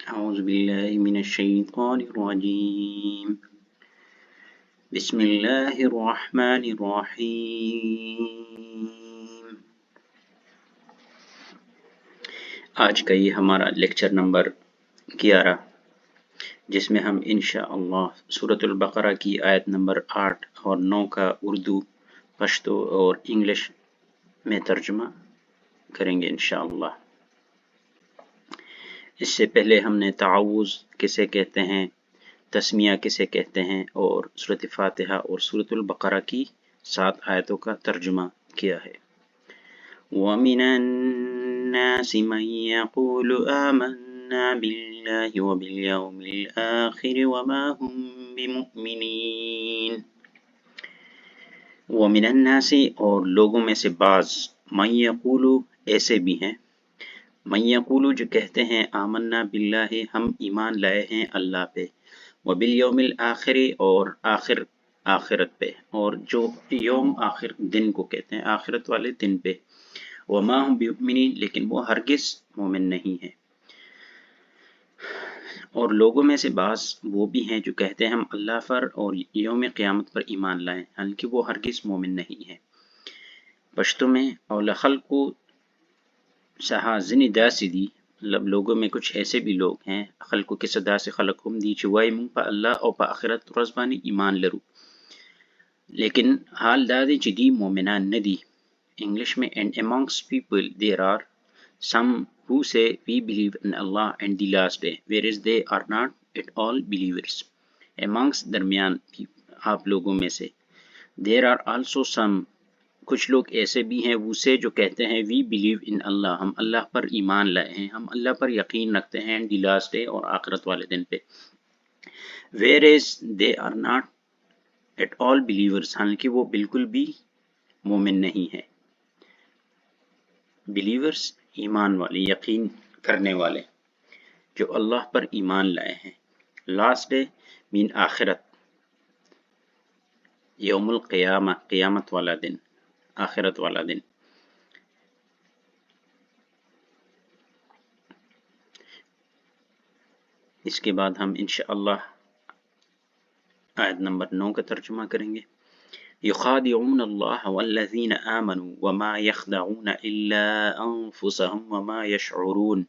أعوذ بالله من الشيطان الرجيم. بسم الله الرحمن الرحيم. آج کا یہ ہمارا لیکچر نمبر 11 جس میں ہم انشاءاللہ سورۃ البقرہ کی آیت نمبر 8 اور 9 کا اردو، پشتو اور انگلش میں ترجمہ کریں گے انشاءاللہ۔ اس سے پہلے ہم نے تعوذ کسے کہتے ہیں، تسمیہ کسے کہتے ہیں اور سورۃ فاتحہ اور سورۃ البقرہ کی 7 آیتوں کا ترجمہ کیا ہے۔ وَمِنَ النَّاسِ مَن يَقُولُ آمَنَّا بِاللَّهِ وَبِالْيَوْمِ الْآخِرِ وَمَا هُم بِمُؤْمِنِينَ۔ وَمِنَ النَّاسِ اور لوگوں میں سے بعض، مَن يَقُولُ ایسے بھی ہیں، من یقول جو کہتے ہیں آمنا باللہ ہم ایمان لائے ہیں اللہ پہ، وبالیوم الآخر اور آخرت پہ، اور جو یوم آخر دن کو کہتے ہیں آخرت والے دن پہ، وما هم بمؤمنین لیکن وہ ہرگز مومن نہیں ہیں۔ اور لوگوں میں سے بعض وہ بھی ہیں جو کہتے ہیں ہم اللہ پر اور یوم قیامت پر ایمان لائیں، حالانکہ وہ ہرگز مومن نہیں ہیں۔ پشتو میں اول خلق سہا زنی داسی دی، مطلب لوگوں میں کچھ ایسے بھی لوگ ہیں، خلقو کے صدا سے خلق ہم دی چوائی منگ پا اللہ اور پا آخرت رزبانی ایمان لرو، لیکن حال دادے چی دی مومنان ندی۔ انگلش میں and amongst people there are some who say we believe in Allah and the last day whereas they are not at all believers۔ amongst درمیان آپ لوگوں میں سے، there are also some کچھ لوگ ایسے بھی ہیں وہ سے جو کہتے ہیں we believe in Allah ہم اللہ پر ایمان لائے ہیں، ہم اللہ پر یقین رکھتے ہیں and the last day اور آخرت والے دن پہ، whereas they are not at all believers حالانکہ وہ بالکل بھی مومن نہیں ہے۔ believers ایمان والے، یقین کرنے والے جو اللہ پر ایمان لائے ہیں۔ last day مین آخرت، یوم القیامہ قیامت والا دن، آخرت والا دن۔ اس کے بعد ہم انشاءاللہ آیت نمبر 9 کا ترجمہ کریں گے۔ یخادعون اللہ والذین آمنوا وما یخدعون الا انفسهم وما یشعرون۔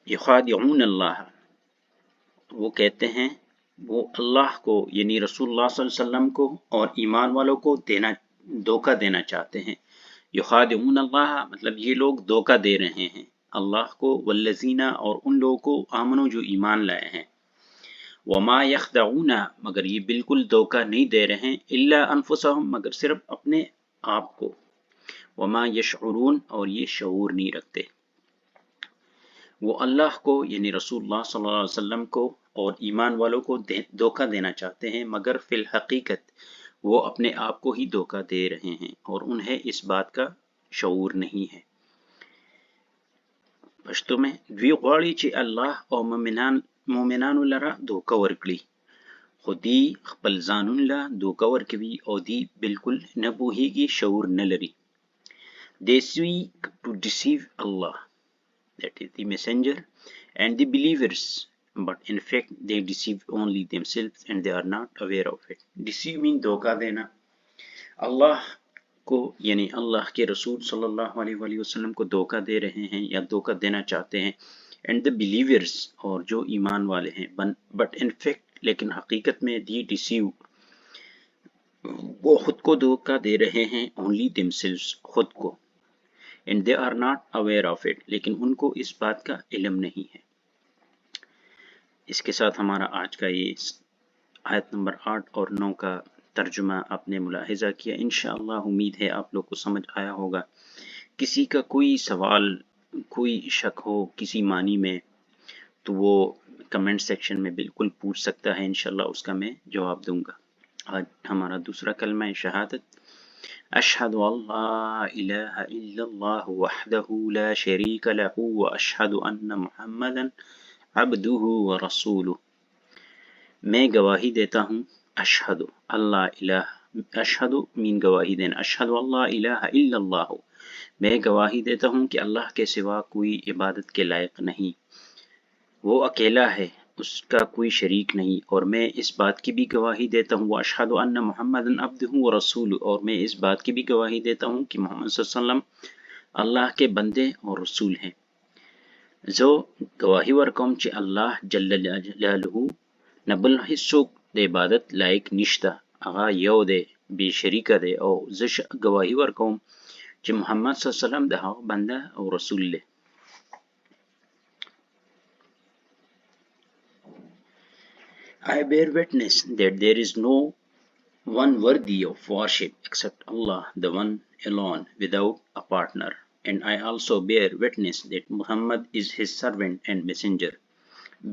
یخادعون اللہ، وہ کہتے ہیں وہ اللہ کو یعنی رسول اللہ صلی اللہ علیہ وسلم کو اور ایمان والوں کو دھوکہ دینا چاہتے ہیں۔ یخادعون اللہ مطلب یہ لوگ دھوکہ دے رہے ہیں اللہ کو، والذین اور ان لوگوں کو آمنوا جو ایمان لائے ہیں، وما یخدعون مگر یہ بالکل دھوکہ نہیں دے رہے ہیں، الا انفسهم مگر صرف اپنے آپ کو، وما یشعرون اور یہ شعور نہیں رکھتے۔ وہ اللہ کو یعنی رسول اللہ صلی اللہ علیہ وسلم کو اور ایمان والوں کو دھوکہ دینا چاہتے ہیں، مگر فی الحقیقت وہ اپنے آپ کو ہی دھوکہ دے رہے ہیں اور انہیں اس بات کا شعور نہیں ہے۔ پشتو میں دوی غواړي چې الله او مومنانو لره دھوکه ورکړي، خو دی خپل ځانون له دھوکه ورکوي او دی بالکل نه پوهیږي، شعور نه لري۔ They seek to deceive Allah, that is the messenger, and the believers, but in fact they deceive only themselves and they are not aware of it۔ deceive mean دھوکہ دینا، اللہ کو یعنی اللہ کے رسول صلی اللہ علیہ وآلہ وسلم کو دھوکہ دے رہے ہیں یا دھوکہ دینا چاہتے ہیں، and the believers اور جو ایمان والے ہیں، but in fact لیکن حقیقت میں they deceive وہ خود کو دھوکہ دے رہے ہیں، only themselves خود کو، and they are not aware of it لیکن ان کو اس بات کا علم نہیں ہے۔ اس کے ساتھ ہمارا آج کا یہ آیت نمبر 8 اور 9 کا ترجمہ آپ نے ملاحظہ کیا، انشاءاللہ امید ہے آپ لوگ کو سمجھ آیا ہوگا۔ کسی کا کوئی سوال، کوئی شک ہو کسی معنی میں تو وہ کمنٹ سیکشن میں بالکل پوچھ سکتا ہے، انشاءاللہ اس کا میں جواب دوں گا۔ آج ہمارا دوسرا کلمہ شہادت، اشہد ان لا الہ الا اللہ وحدہ لا شریک لہ واشہد ان محمدا عبدہ ورسولہ۔ میں گواہی دیتا ہوں، اشہد اللہ الہ، اشہد مین گواہی دینا، اشہد اللہ الہ الا اللہ میں گواہی دیتا ہوں کہ اللہ کے سوا کوئی عبادت کے لائق نہیں، وہ اکیلا ہے، اس کا کوئی شریک نہیں، اور میں اس بات کی بھی گواہی دیتا ہوں واشہد ان محمد عبدہ ورسولہ، اور میں اس بات کی بھی گواہی دیتا ہوں کہ محمد صلی اللہ علیہ وسلم اللہ کے بندے اور رسول ہیں. زو گواہی ورکوم چې الله جل جلاله نه بل هیڅوک د عبادت لایق نشته، هغه یو دی، بې شریکه دی، او زه گواهی ورکوم چې محمد صلی الله علیه وسلم د هغه بنده او رسول دی. I bear witness that there is no one worthy of worship except Allah, the one alone, without a partner. And I also bear witness that Muhammad is his servant and messenger.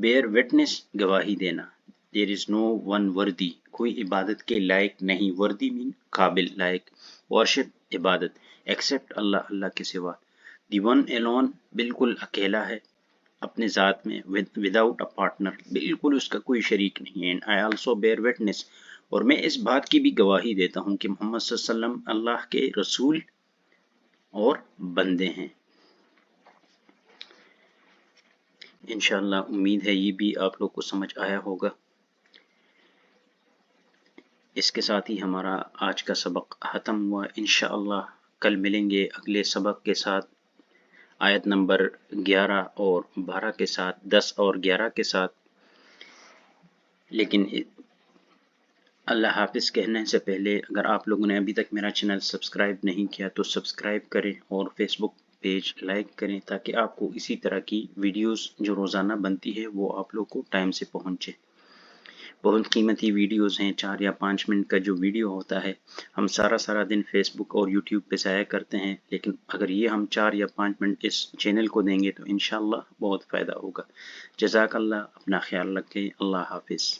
Bear witness گواہی دینا. There is no one worthy، کوئی عبادت کے لائق نہیں، worthy mean قابل، لائق، worship عبادت، except اللہ، اللہ کے سوا، the one alone بالکل اکیلا ہے اپنے ذات میں، without a partner بالکل اس کا کوئی شریک نہیں. And I also bear witness، اور میں اس بات کی بھی گواہی دیتا ہوں کہ محمد صلی اللہ علیہ وسلم اللہ کے رسول اور بندے ہیں. انشاءاللہ امید ہے یہ بھی آپ لوگ کو سمجھ آیا ہوگا. اس کے ساتھ ہی ہمارا آج کا سبق ختم ہوا. انشاءاللہ کل ملیں گے اگلے سبق کے ساتھ، آیت نمبر 11 اور 12 کے ساتھ، 10 اور 11 کے ساتھ. لیکن اللہ حافظ کہنے سے پہلے اگر آپ لوگوں نے ابھی تک میرا چینل سبسکرائب نہیں کیا تو سبسکرائب کریں اور فیس بک پیج لائک کریں تاکہ آپ کو اسی طرح کی ویڈیوز جو روزانہ بنتی ہے وہ آپ لوگ کو ٹائم سے پہنچے. بہت قیمتی ویڈیوز ہیں، 4 یا 5 منٹ کا جو ویڈیو ہوتا ہے ہم سارا دن فیس بک اور یوٹیوب پہ ضائع کرتے ہیں، لیکن اگر یہ ہم 4 یا 5 منٹ اس چینل کو دیں گے تو انشاءاللہ بہت فائدہ ہوگا. جزاک اللہ، اپنا خیال رکھیں. اللہ حافظ.